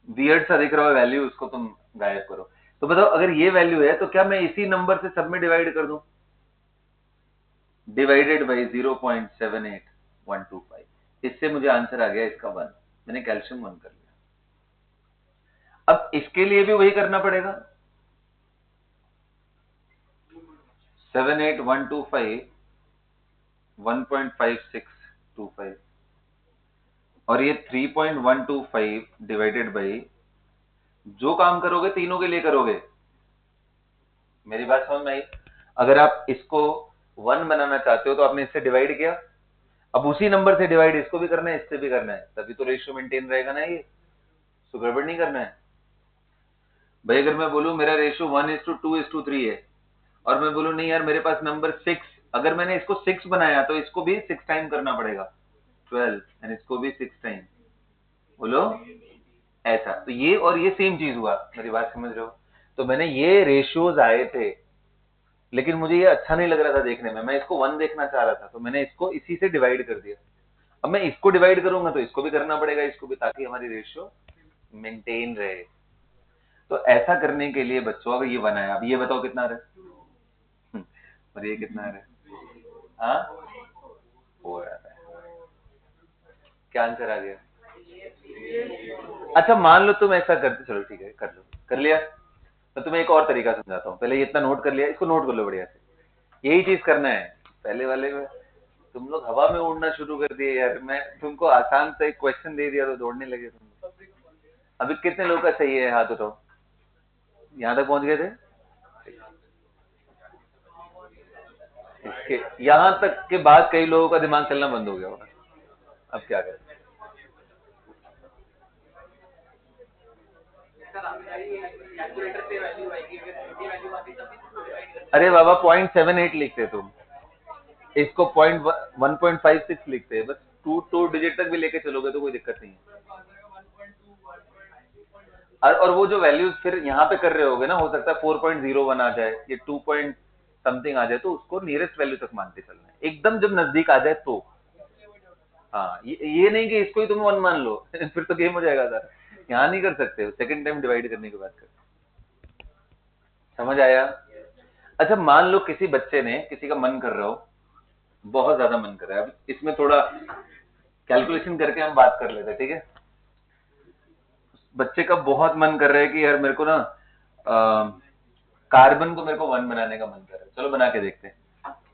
वियर्ड सा दिख रहा है वैल्यू, उसको तुम गायब करो। तो बताओ अगर ये वैल्यू है तो क्या मैं इसी नंबर से सब में डिवाइड कर दूं? डिवाइडेड बाई 0.78125, इससे मुझे आंसर आ गया इसका 1। मैंने कैल्शियम 1 कर लिया। अब इसके लिए भी वही करना पड़ेगा, 78125 1.5625, और ये 3.125 डिवाइडेड बाई, जो काम करोगे तीनों के लिए करोगे। मेरी बात समझ में आई? अगर आप इसको 1 बनाना चाहते हो तो आपने इससे डिवाइड किया, अब उसी नंबर से डिवाइड इसको भी करना है, इससे भी करना है, तभी तो रेशियो मेंटेन रहेगा ना। ये तो गड़बड़ नहीं करना है भाई। अगर मैं बोलूं मेरा रेशियो 1:2:3 है, और मैं बोलूं नहीं यार मेरे पास नंबर 6, अगर मैंने इसको 6 बनाया तो इसको भी 6 टाइम करना पड़ेगा, 12, एंड इसको भी 6 टाइम। बोलो ऐसा। तो ये और ये सेम चीज हुआ, मेरी बात समझ रहे हो? तो मैंने ये रेशियोज आए थे, लेकिन मुझे ये अच्छा नहीं लग रहा था देखने में, मैं इसको 1 देखना चाह रहा था, तो मैंने इसको इसी से डिवाइड कर दिया। अब मैं इसको डिवाइड करूंगा तो इसको भी करना पड़ेगा, इसको भी, ताकि हमारी रेशियो मेंटेन रहे। तो ऐसा करने के लिए बच्चों अगर ये बनाया, अब ये बताओ कितना आ रहा है? और ये कितना आ रहा है? हाँ, हो रहा है। क्या आंसर आ गया? अच्छा मान लो तुम ऐसा करते, चलो ठीक है कर लो, कर लिया। तो तुम्हें एक और तरीका समझाता हूँ, पहले ये इतना नोट कर लिया, इसको नोट कर लो बढ़िया से। यही चीज करना है पहले वाले में। तुम लोग हवा में उड़ना शुरू कर दिए यार, मैं तुमको आसान सा एक क्वेश्चन दे दिया तो दौड़ने लगे तुम। अभी कितने लोग का सही है हाथ उठाओ, यहाँ तक पहुंच गए थे? इसके यहाँ तक के बाद कई लोगों का दिमाग चलना बंद हो गया होगा। अब क्या करें? अरे बाबा 0.78 लिखते तुम, इसको 1.56 लिखते हैं, बस 2 डिजिट तक भी लेके चलोगे तो कोई दिक्कत नहीं है। और वो जो वैल्यूज फिर यहाँ पे कर रहे होगे ना, हो सकता है 4.01 आ जाए, ये 2 पॉइंट समथिंग आ जाए, तो उसको नियरेस्ट वैल्यू तक मानते चलना है, एकदम जब नजदीक आ जाए तो। हाँ, ये नहीं कि इसको ही तुम 1 मान लो फिर तो गेम हो जाएगा सर। यहाँ नहीं कर सकते, सेकंड टाइम डिवाइड करने के बाद कर। समझ आया? अच्छा, मान लो किसी बच्चे ने, किसी का मन कर रहा हो, बहुत ज्यादा मन कर रहा है, अब इसमें थोड़ा कैलकुलेशन करके हम बात कर लेते हैं, ठीक है? बच्चे का बहुत मन कर रहा है कि यार मेरे को ना कार्बन को मेरे को 1 बनाने का मन कर रहा है, चलो बना के देखते हैं।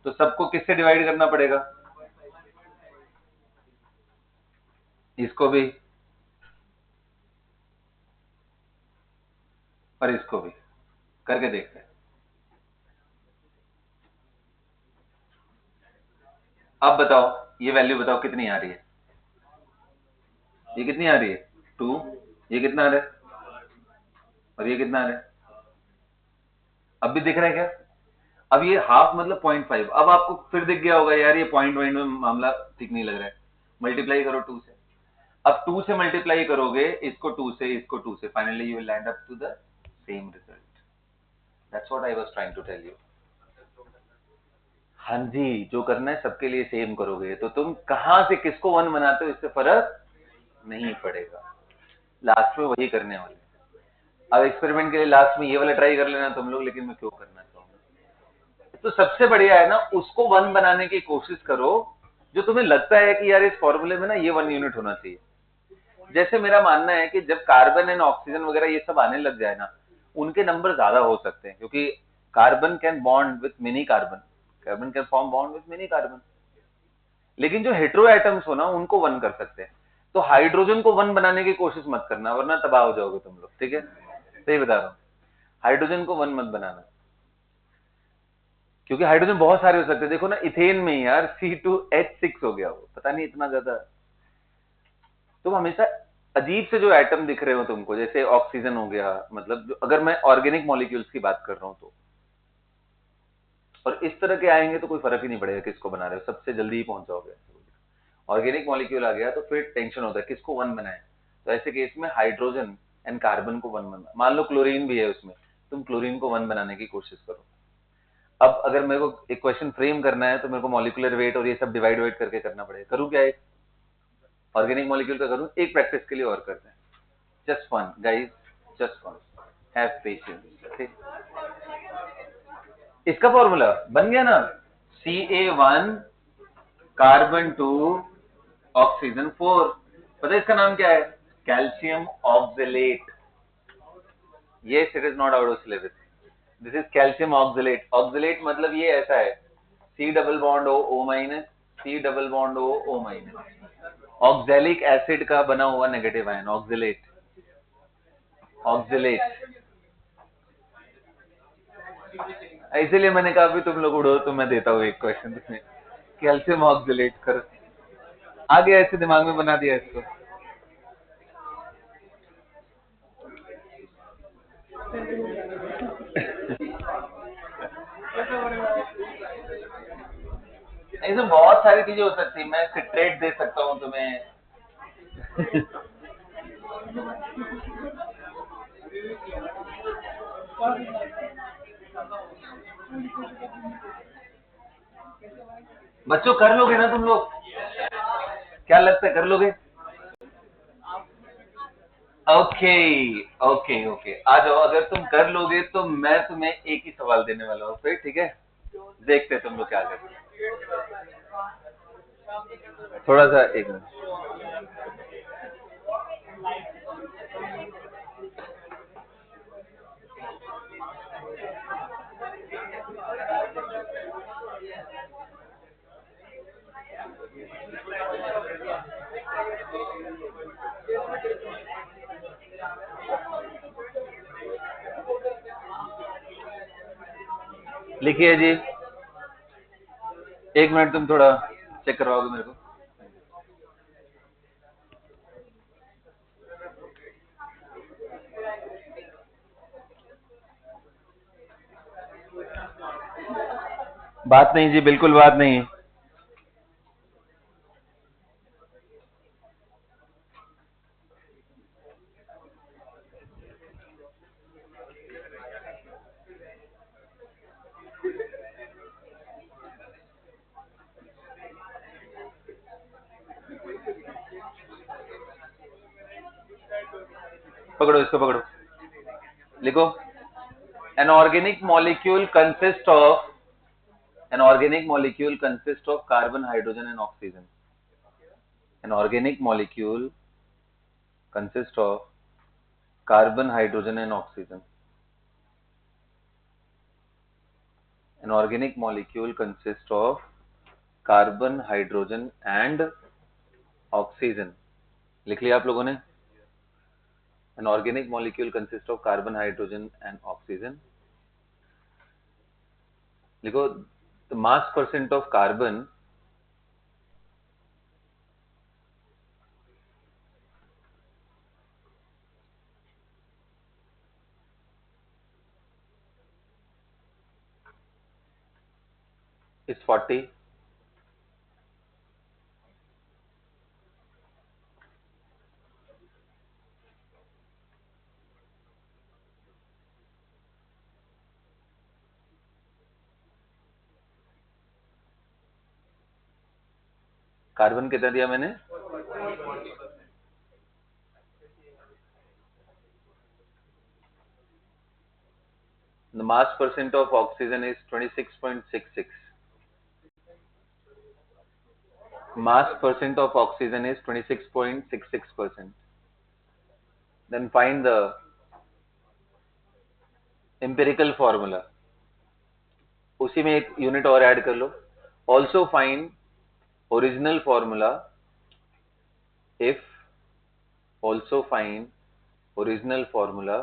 तो सबको किससे डिवाइड करना पड़ेगा? इसको भी और इसको भी करके देखते हैं। अब बताओ, ये वैल्यू बताओ कितनी आ रही है? ये कितनी आ रही है? 2। ये कितना आ रहा है? और ये कितना आ रहा है? अब भी दिख रहा है क्या? अब ये हाफ मतलब 0.5। अब आपको फिर दिख गया होगा यार, ये पॉइंट पॉइंट में मामला ठीक नहीं लग रहा है। मल्टीप्लाई करो 2 से। अब 2 से मल्टीप्लाई करोगे, इसको 2 से, इसको 2 से, finally you will land up to the same result. That's what I was trying to tell you. हाँ जी, जो करना है सबके लिए सेम करोगे तो तुम कहां से किसको 1 बनाते हो इससे फर्क नहीं पड़ेगा। लास्ट में वही करने वाले हैं। अब एक्सपेरिमेंट के लिए लास्ट में ये वाला ट्राई कर लेना तुम लोग, लेकिन मैं क्यों करना चाहूंगा। तो सबसे बढ़िया है ना, उसको 1 बनाने की कोशिश करो जो तुम्हें लगता है कि यार इस फॉर्मूले में ना ये 1 यूनिट होना चाहिए। जैसे मेरा मानना है कि जब कार्बन एंड ऑक्सीजन वगैरह ये सब आने लग जाए ना, उनके नंबर ज्यादा हो सकते हैं, क्योंकि carbon can bond with many carbon, carbon can form bond with many carbon. लेकिन जो हेटेरो एटम्स हो ना, उनको 1 कर सकते हैं। तो हाइड्रोजन को 1 बनाने की कोशिश मत करना, वरना तबाह हो जाओगे तुम लोग, ठीक है? सही बता रहा हूँ। हाइड्रोजन को 1 मत बनाना, क्योंकि हाइड्रोजन बहुत सारे हो सकते हैं। देखो ना, इथेन में ही यार C2H6 हो गया, वो पता नहीं इतना ज्यादा। तुम हमेशा अजीब से जो एटम दिख रहे हो तुमको, जैसे ऑक्सीजन हो गया, मतलब अगर मैं ऑर्गेनिक मॉलिक्यूल्स की बात कर रहा हूं तो, और इस तरह के आएंगे तो कोई फर्क ही नहीं पड़ेगा किसको बना रहे हो, सबसे जल्दी ही पहुंच जाओगे। ऑर्गेनिक मॉलिक्यूल आ गया तो फिर टेंशन होता है किसको 1 बनाए। तो ऐसे केस में हाइड्रोजन एंड कार्बन को 1 बना, मान लो क्लोरीन भी है उसमें, तुम क्लोरीन को 1 बनाने की कोशिश करो। अब अगर मेरे को एक क्वेश्चन फ्रेम करना है तो मेरे को मॉलिक्यूलर वेट और ये सब डिवाइड वेट करके करना पड़ेगा। करूँ क्या? एक ऑर्गेनिक मॉलिक्यूल का करूँ, एक प्रैक्टिस के लिए और करते हैं। Just one guys, just one, have patience, ठीक? इसका फॉर्मूला बन गया ना, Ca1 कार्बन 2 ऑक्सीजन 4। पता है इसका नाम क्या है? Calcium oxalate. Yes, it is not out of syllabus. This is calcium oxalate. Oxalate मतलब ये ऐसा है, C double bond O minus, C double bond O minus, oxalic acid का बना हुआ नेगेटिव आयन, ऑक्जेलेट। ऑक्जेलेट, इसीलिए मैंने कहा भी तुम लोग उड़ो तो मैं देता हूँ एक क्वेश्चन तुम्हें। कैल्शियम ऑक्जेलेट कर आ गया, ऐसे दिमाग में बना दिया इसको। ऐसे बहुत सारी चीजें हो सकती है, मैं सिट्रेट दे सकता हूँ तुम्हें। बच्चों कर लोगे ना तुम लोग? क्या लगता है, कर लोगे? ओके, ओके, ओके, आ जाओ। अगर तुम कर लोगे तो मैं तुम्हें एक ही सवाल देने वाला हूँ फिर, ठीक है? देखते हैं तुम लोग क्या करते हैं। थोड़ा सा एक मिनट। लिखिए जी, एक मिनट, तुम थोड़ा चेक करवाओगे मेरे को? बात नहीं जी, बिल्कुल बात नहीं। पकड़ो इसको, पकड़ो, लिखो। An organic molecule consists of carbon, hydrogen, and oxygen. An organic molecule consists of carbon, hydrogen, and oxygen. An organic molecule consists of carbon, hydrogen, and oxygen. लिख लिया आप लोगों ने? An organic molecule consists of carbon, hydrogen, and oxygen. लिखो the mass percent of carbon is 40. Carbon कितना दिया मैंने? The mass percent of oxygen is 26.66. Mass percent of oxygen is 26.66%. Then find the empirical formula. उसी में एक unit और add कर लो. Also find original formula if also find original formula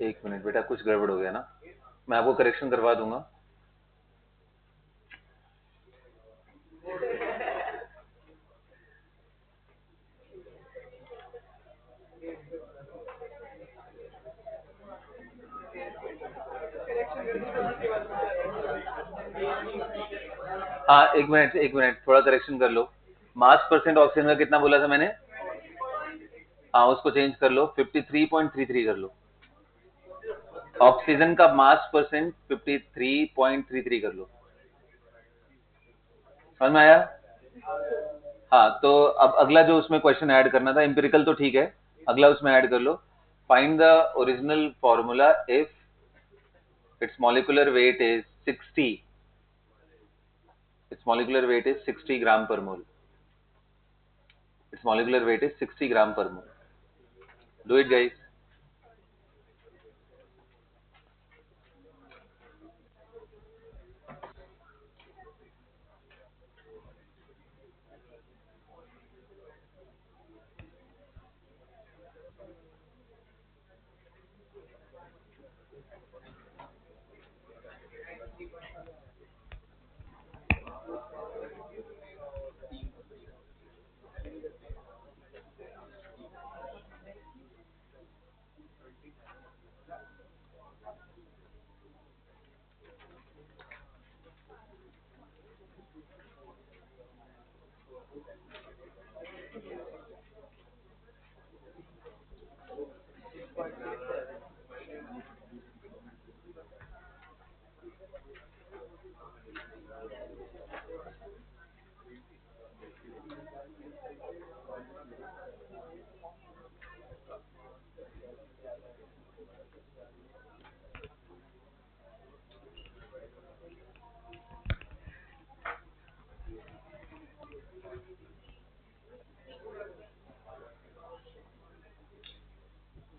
एक minute बेटा, कुछ गड़बड़ हो गया ना, मैं आपको करेक्शन करवा दूंगा. हाँ एक मिनट थोड़ा करेक्शन कर लो. मास परसेंट ऑक्सीजन का कितना बोला था मैंने? हाँ उसको चेंज कर लो, 53.33 कर लो. ऑक्सीजन का मास परसेंट 53.33 कर लो. समझ में आया? हाँ तो अब अगला जो उसमें क्वेश्चन ऐड करना था, एम्पिरिकल तो ठीक है, अगला उसमें ऐड कर लो. Find the original formula if its molecular weight is 60. Its molecular weight is 60 gram per mole. Its molecular weight is 60 gram per mole. Do it, guys.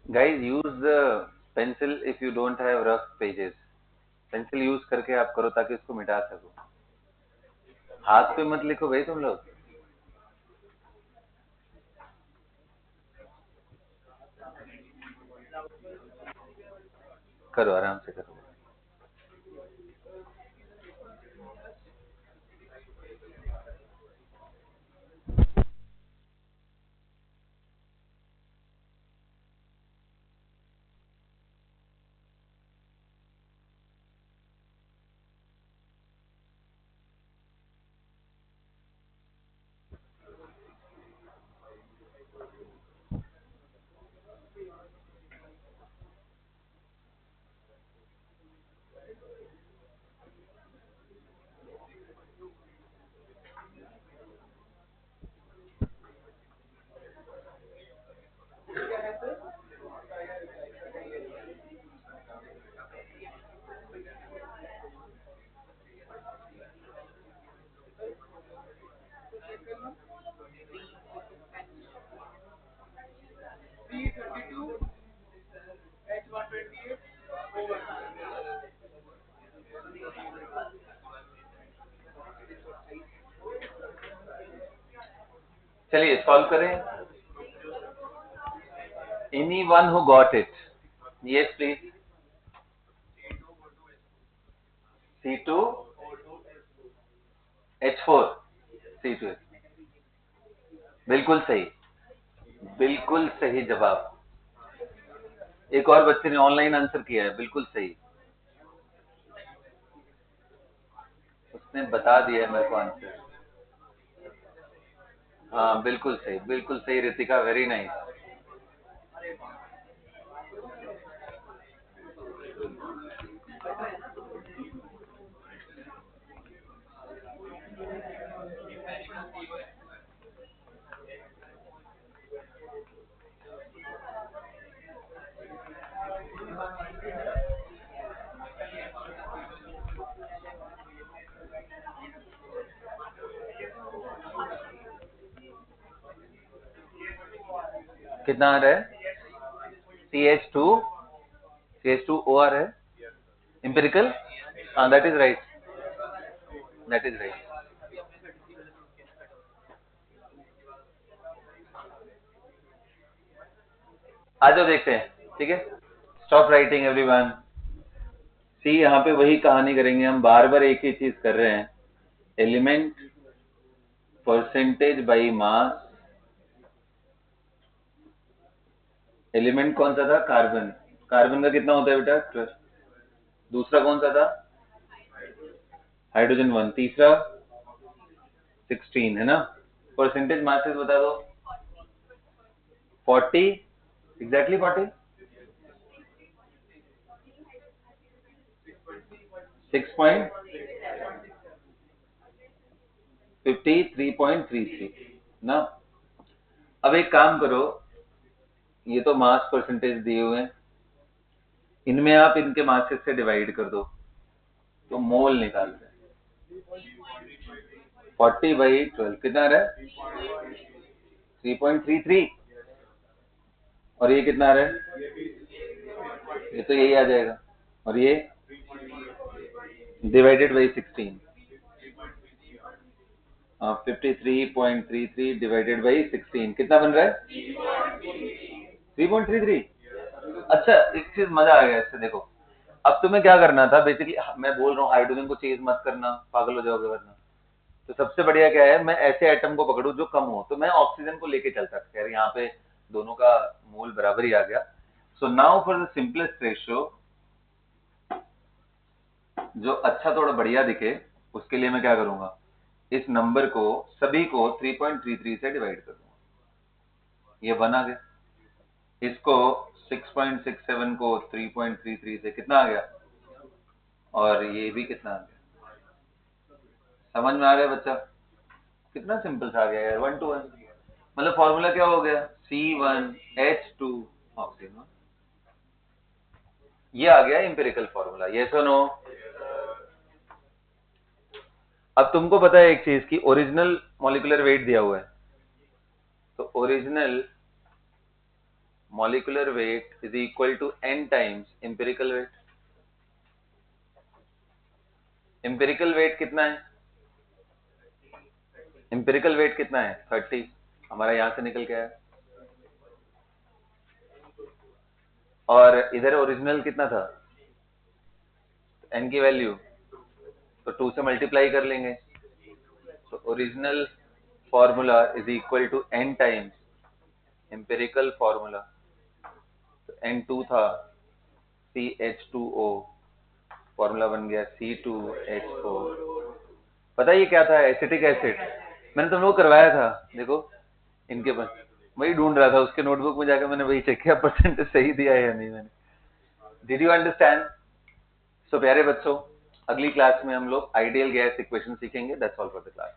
Guys, use the pencil if you don't have rough pages. Pencil use करके आप करो ताकि इसको मिटा सको. हाथ पे मत लिखो भाई तुम लोग. करो आराम से करो. चलिए सॉल्व करें। Anyone who got it? Yes, please. C2 H4 C2 बिल्कुल सही, बिल्कुल सही जवाब। एक और बच्चे ने ऑनलाइन आंसर किया है, बिल्कुल सही, उसने बता दिया है मेरे को आंसर। हाँ बिल्कुल सही, बिल्कुल सही रितिका, वेरी नाइस। कितना आ रहा है? CH2 OR है, एम्पिरिकल। हाँ that is right, that is right. आ जाओ देखते हैं, ठीक है। Stop writing everyone. सी यहाँ पे वही कहानी करेंगे हम, बार बार एक ही चीज कर रहे हैं। Element percentage by mass. Element कौन सा था? कार्बन। कार्बन का कितना होता है बेटा? 12। दूसरा कौन सा था? हाइड्रोजन 1। तीसरा 16 है ना। परसेंटेज मासेस बता दो। 40, एग्जैक्टली 40। 6.53.33 ना। अब एक काम करो, ये तो मास परसेंटेज दिए हुए हैं, इनमें आप इनके मासेस से डिवाइड कर दो तो मोल निकालते हैं। 40/12 कितना आ रहा है? 3.33। और ये कितना आ रहा है? ये तो यही आ जाएगा। और ये डिवाइडेड बाई 16, 53.33 डिवाइडेड बाई 16 कितना बन रहा है? 3.33। अच्छा एक चीज मजा आ गया इससे, देखो अब तुम्हें क्या करना था बेसिकली, मैं बोल रहा हूँ हाइड्रोजन को चेंज मत करना, पागल हो जाओगे वरना। तो सबसे बढ़िया क्या है, मैं ऐसे एटम को पकड़ू जो कम हो, तो मैं ऑक्सीजन को लेके चलता था। खैर यहाँ पे दोनों का मोल बराबर ही आ गया। So now for the simplest ratio, जो अच्छा थोड़ा बढ़िया दिखे, उसके लिए मैं क्या करूंगा, इस नंबर को सभी को 3.33 से डिवाइड कर दूंगा। ये 1 आ गया। इसको 6.67 को 3.33 से कितना आ गया? और ये भी कितना आ गया? समझ में आ गया बच्चा? कितना सिंपल सा आ गया यार, 1 to 1। मतलब फॉर्मूला क्या हो गया? C1H2 oxygen. ये आ गया एम्पिरिकल फॉर्मूला। यस और नो? अब तुमको पता है एक चीज की, ओरिजिनल मॉलिक्यूलर वेट दिया हुआ है, तो original molecular weight is equal to n times empirical weight. Empirical weight कितना है? एम्पिरिकल वेट कितना है? 30। हमारा यहां से निकल के आया। और इधर ओरिजिनल कितना था? n की वैल्यू तो 2 से मल्टीप्लाई कर लेंगे, तो original formula is equal to n times empirical formula. तो N2 था CH2O, फॉर्मूला बन गया C2H4। पता है ये क्या था? Acetic acid. मैंने तुम लोग करवाया था, देखो इनके पास, वही ढूंढ रहा था उसके नोटबुक में जाकर, मैंने वही चेक किया परसेंटेज सही दिया है या नहीं मैंने। Did you understand? सो प्यारे बच्चों, अगली क्लास में हम लोग आइडियल गैस इक्वेशन सीखेंगे। That's all for the class.